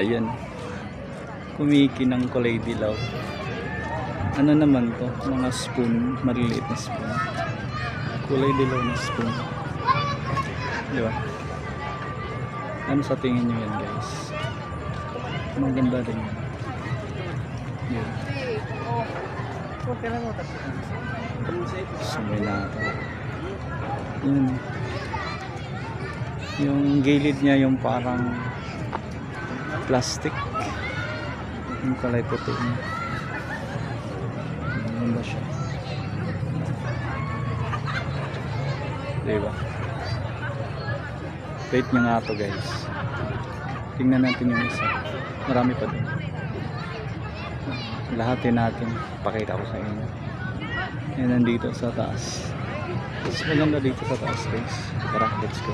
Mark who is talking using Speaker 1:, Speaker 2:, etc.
Speaker 1: Ayan. Kumikinang kulay dilaw. Ano naman to? Mga spoon. Maliliit na spoon. Kulay dilaw na spoon. Diba? Ano sa tingin nyo yan, guys? Maganda din yan. Yun. Sabay natin. Yun. Yung gilid niya yung parang plastic. Yung kulay puti niya. Maganda siya. Diba? Wait nyo nga to, guys. Tingnan natin yung isa. Marami pa din. Lahatin natin. Pakita ko sa inyo. Yan nandito sa taas. Mas maganda dito sa taas, guys. Tara, let's go.